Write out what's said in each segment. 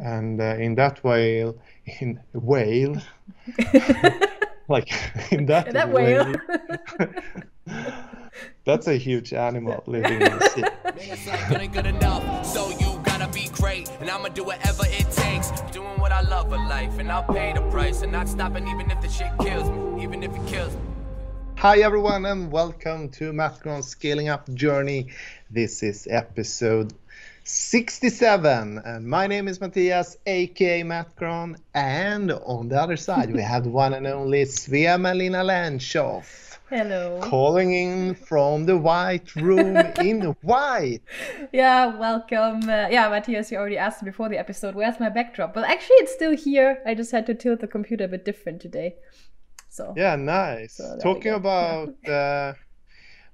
and in that whale, like in that That whale. whale, that's a huge animal living in the sea. Niggas like good ain't good enough, so you gotta be great, and I'ma do whatever it takes. Doing what I love for life, and I'll pay the price, and not stopping even if the shit kills me, even if it kills me. Hi everyone, and welcome to MattGron's Scaling Up Journey. This is episode 67, and my name is Mattias, aka MattGron, and on the other side we have the one and only Svea-Malina Landshoff. Hello. Calling in from the white room in white. Yeah, welcome. Matthias, you already asked before the episode, where's my backdrop? Well, actually, it's still here. I just had to tilt the computer a bit different today. So yeah, nice. So talking about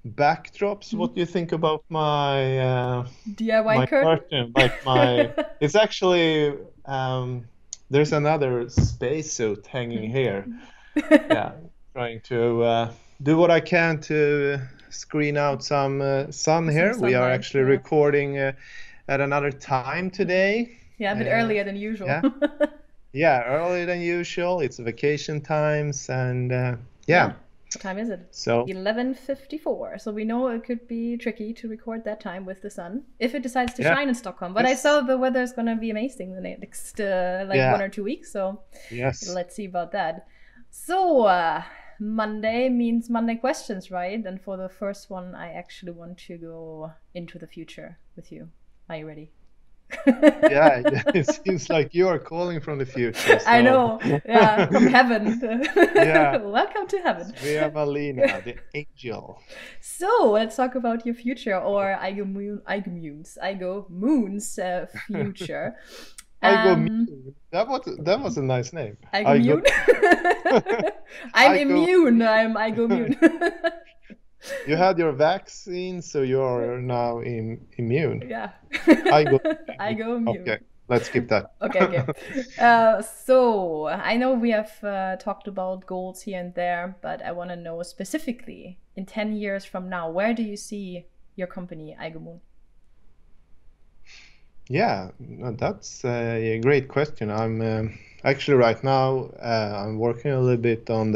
backdrops, what do you think about my DIY my curtain? Like my, it's actually there's another spacesuit hanging here. Yeah, trying to do what I can to screen out some sun here. We are actually recording at another time today. Yeah, a bit earlier than usual. Yeah, earlier than usual. It's vacation times, and What time is it? So 11:54. So we know it could be tricky to record that time with the sun if it decides to shine in Stockholm. But I saw the weather is going to be amazing the next 1 or 2 weeks. So let's see about that. So Monday means Monday questions, right? And for the first one, I actually want to go into the future with you. Are you ready? Yeah, it seems like you are calling from the future. So. I know, yeah, from heaven. Yeah, welcome to heaven. Svea-Malina, the angel. So let's talk about your future, or iGoMoon's future. iGoMoon. That was a nice name. iGoMoon. I'm immune. I'm iGoMoon. You had your vaccine, so you're now immune. Yeah. iGoMoon. Okay, let's skip that. Okay. So I know we have talked about goals here and there, but I want to know specifically, in 10 years from now, where do you see your company, iGoMoon? Yeah, that's a great question. I'm actually right now I'm working a little bit on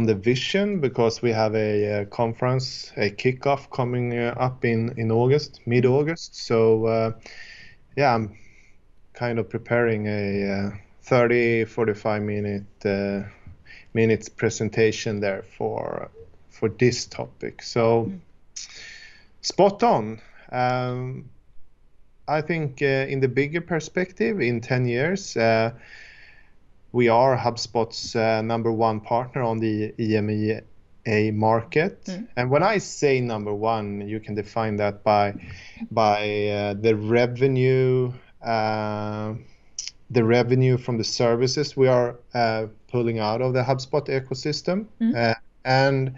the vision, because we have a conference, a kickoff coming up in August, mid-August. So I'm kind of preparing a 30-45 minutes presentation there for this topic. So spot on. I think in the bigger perspective, in 10 years, we are HubSpot's number one partner on the EMEA market. And when I say number one, you can define that by the revenue from the services we are pulling out of the HubSpot ecosystem. And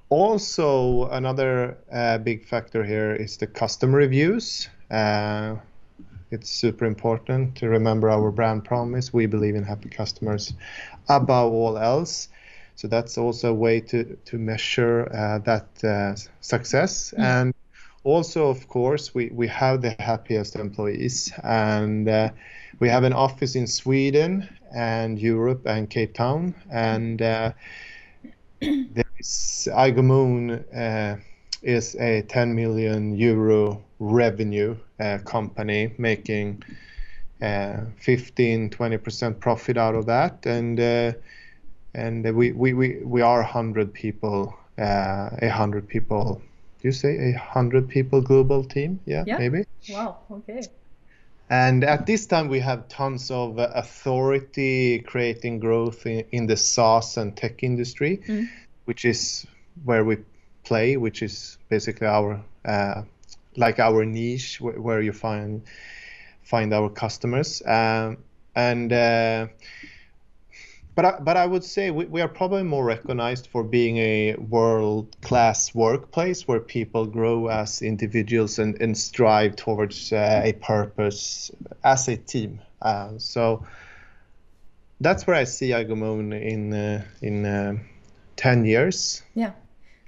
also another big factor here is the customer reviews. It's super important to remember our brand promise. We believe in happy customers above all else. So that's also a way to measure that success. And also, of course, we have the happiest employees. And we have an office in Sweden and Europe and Cape Town. And there is iGoMoon is a 10 million euro revenue company, making 15-20% profit out of that, and we are 100 people. 100 people. Do you say 100 people global team? Yeah, maybe. Wow. Okay. And at this time, we have tons of authority creating growth in the SaaS and tech industry, which is where we play, which is basically our our niche, where you find our customers. But I would say we are probably more recognized for being a world-class workplace where people grow as individuals and strive towards a purpose as a team. So that's where I see iGoMoon in 10 years. Yeah.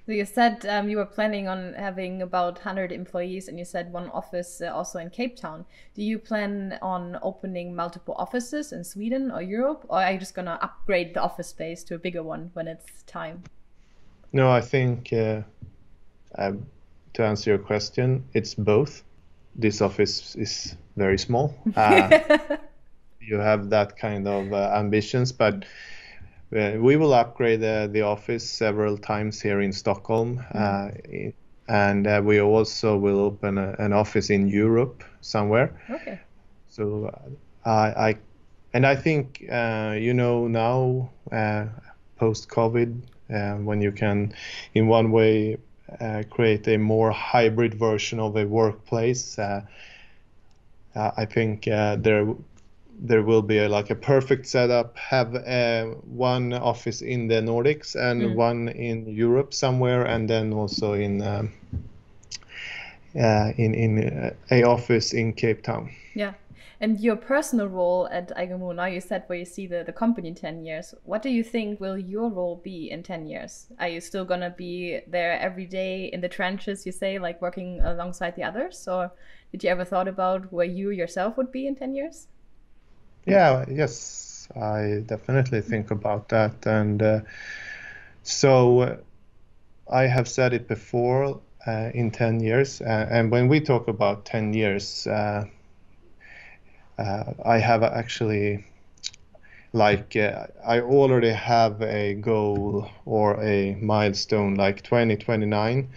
So you said you were planning on having about 100 employees, and you said one office also in Cape Town. Do you plan on opening multiple offices in Sweden or Europe, or are you just going to upgrade the office space to a bigger one when it's time? No, I think to answer your question, it's both. This office is very small. You have that kind of ambitions, but we will upgrade the office several times here in Stockholm, and we also will open an office in Europe somewhere. Okay. So I think now post-COVID, when you can in one way create a more hybrid version of a workplace, I think there will be a perfect setup. Have one office in the Nordics and one in Europe somewhere, and then also in a office in Cape Town. Yeah. And your personal role at iGoMoon, now you said where you see the company in 10 years. What do you think will your role be in 10 years? Are you still going to be there every day in the trenches, you say, like working alongside the others? Or did you ever thought about where you yourself would be in 10 years? Yes, I definitely think about that. And so I have said it before, in 10 years. And when we talk about 10 years, I have actually, I already have a goal or a milestone, like 2029.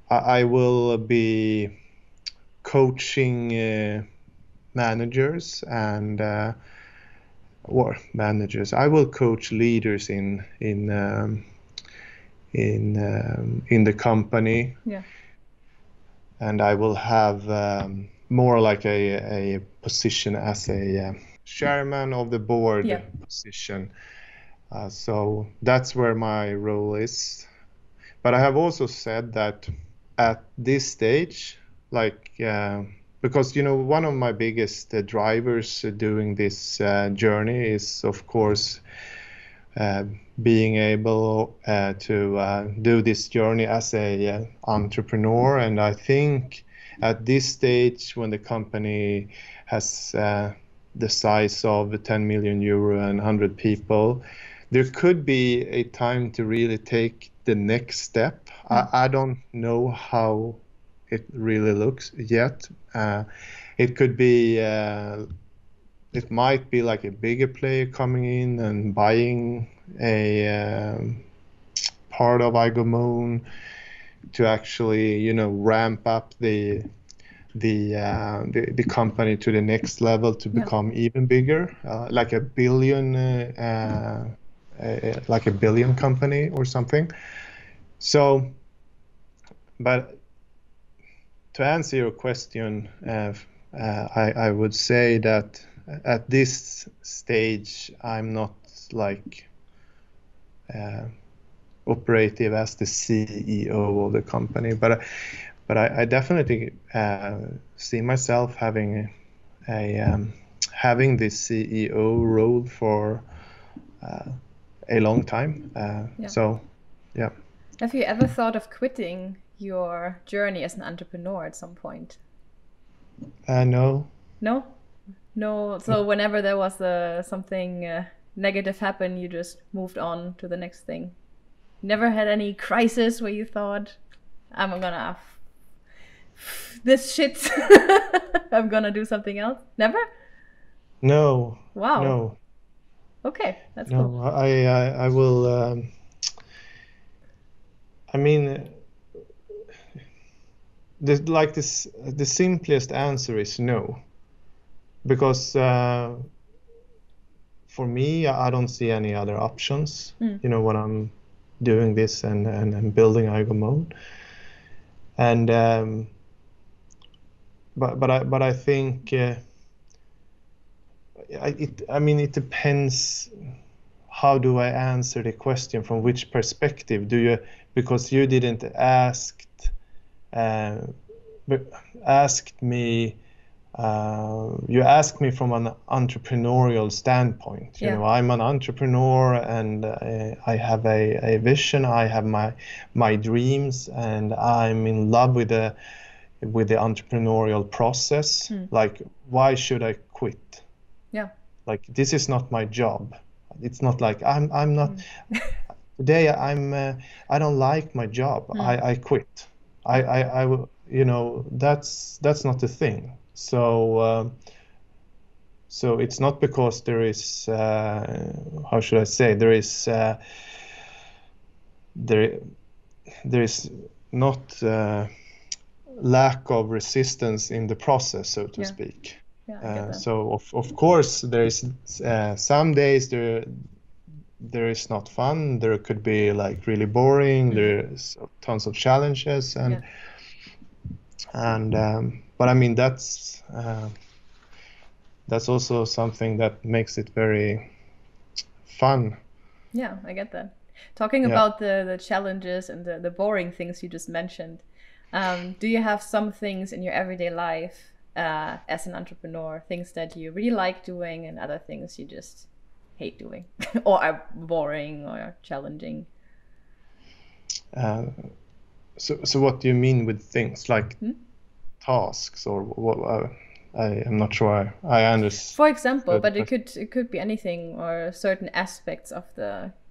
I will be coaching managers and or managers. I will coach leaders in the company. Yeah. And I will have more like a position as a chairman of the board position. So that's where my role is. But I have also said that at this stage, because one of my biggest drivers doing this journey is, of course, being able to do this journey as a entrepreneur. And I think at this stage, when the company has the size of 10 million euro and 100 people, there could be a time to really take the next step. I don't know how it really looks yet. It could be, it might be like a bigger player coming in and buying a part of iGoMoon to actually, ramp up the company to the next level to become even bigger, like a billion company or something. So, but to answer your question, I would say that at this stage, I'm not operative as the CEO of the company, but I definitely see myself having having this CEO role for a long time. So, yeah. Have you ever thought of quitting your journey as an entrepreneur at some point? No. No. So whenever there was something negative happen, you just moved on to the next thing. Never had any crisis where you thought, I'm gonna this shit. I'm gonna do something else. Never? No. Wow. No. Okay, that's no, cool. I will. I mean, the simplest answer is no, because for me, I don't see any other options. When I'm doing this and building iGoMoon, and but I think it depends. How do I answer the question? From which perspective do you? Because you didn't asked me you ask me from an entrepreneurial standpoint. You know, I'm an entrepreneur, and I have a vision. I have my dreams, and I'm in love with the entrepreneurial process. Like, why should I quit? Yeah. Like, this is not my job. It's not like I'm not. Today I don't like my job. I quit. I you know, that's not the thing. So so it's not because there is how should I say, there is not lack of resistance in the process, so to speak. So of course there is some days there is not fun. There could be like really boring. There's tons of challenges, and but I mean that's also something that makes it very fun. Yeah, I get that. Talking about the challenges and the boring things you just mentioned, do you have some things in your everyday life as an entrepreneur, things that you really like doing and other things you just hate doing or are boring or challenging? So what do you mean with things like tasks, or what? I'm not sure I understand. For example, but it could be anything or certain aspects of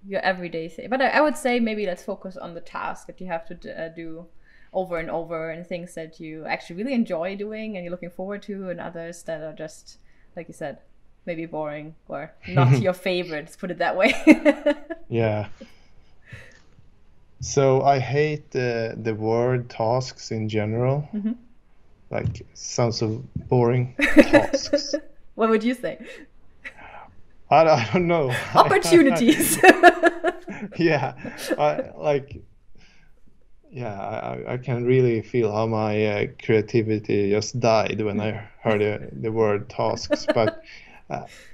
your everyday thing. But I would say maybe let's focus on the task that you have to do over and over, and things that you actually really enjoy doing and you're looking forward to, and others that are just, like you said, maybe boring or not your favorites, put it that way. Yeah. So I hate the word tasks in general. Like, sounds so boring. Tasks. What would you say? I don't know. Opportunities. Yeah. I can really feel how my creativity just died when I heard the word tasks. But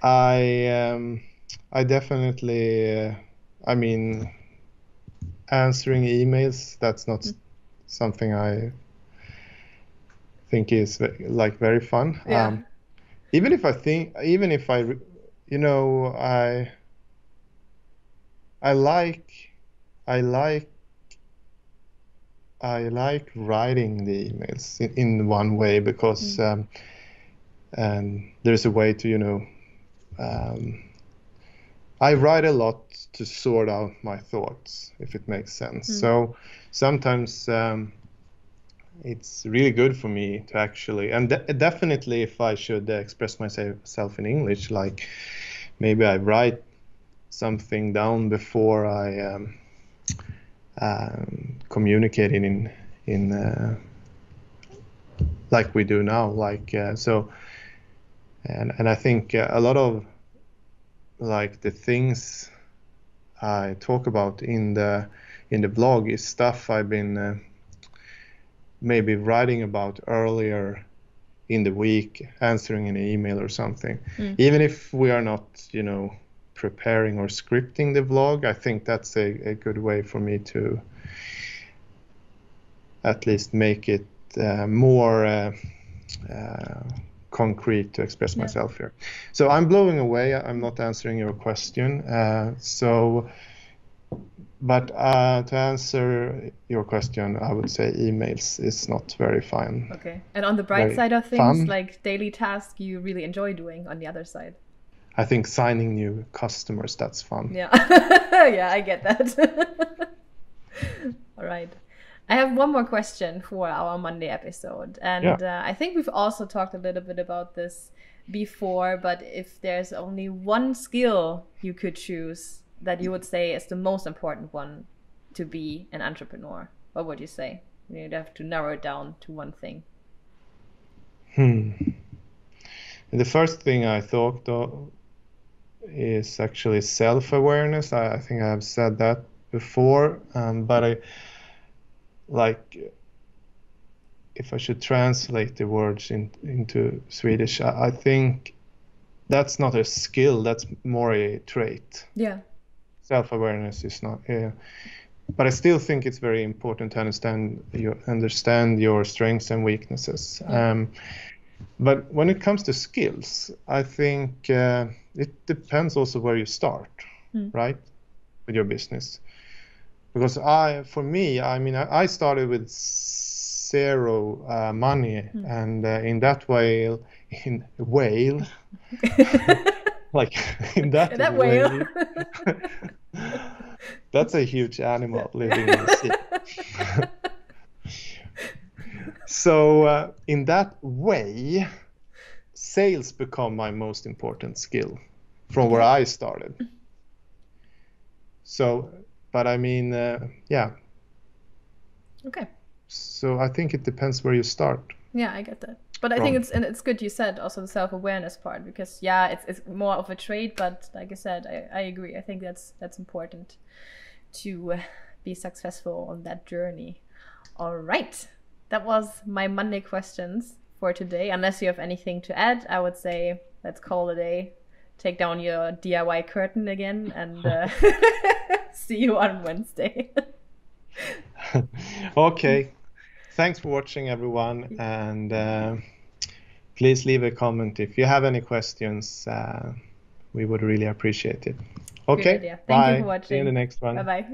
I definitely, I mean, answering emails, that's not something I think is like very fun. Even if I you know, I like writing the emails in one way, because there's a way to, you know, I write a lot to sort out my thoughts, if it makes sense. So sometimes it's really good for me to actually, and definitely if I should express myself in English, like maybe I write something down before I communicate in like we do now, like so, and I think a lot of like the things I talk about in the blog is stuff I've been maybe writing about earlier in the week, answering an email or something. Even if we are not, you know, preparing or scripting the vlog, I think that's a good way for me to at least make it more concrete to express myself here. So I'm blowing away. I'm not answering your question. But to answer your question, I would say emails is not very fun. Okay. And on the bright side of things, like daily tasks you really enjoy doing on the other side? I think signing new customers, that's fun. Yeah. Yeah, I get that. All right. I have one more question for our Monday episode. And I think we've also talked a little bit about this before, but if there's only one skill you could choose that you would say is the most important one to be an entrepreneur, what would you say? You'd have to narrow it down to one thing. The first thing I thought of is actually self-awareness. I think I have said that before, but I like, if I should translate the words into Swedish, I think that's not a skill, that's more a trait. Yeah. Self-awareness is not, but I still think it's very important to understand your strengths and weaknesses. But when it comes to skills, I think it depends also where you start, right, with your business. Because for me, I mean, I started with zero money, and in that way, like in that whale, that's a huge animal living in the sea. So in that way, sales become my most important skill from where I started. So, but I mean, yeah. Okay. So I think it depends where you start. Yeah, I get that. But I think it's good you said also the self-awareness part, because it's more of a trait, but like I said, I agree. I think that's important to be successful on that journey. All right. That was my Monday questions for today. Unless you have anything to add, I would say let's call it a day. Take down your DIY curtain again and see you on Wednesday. Okay. Thanks for watching, everyone. And please leave a comment if you have any questions. We would really appreciate it. Okay. Thank you for watching. See you in the next one. Bye-bye.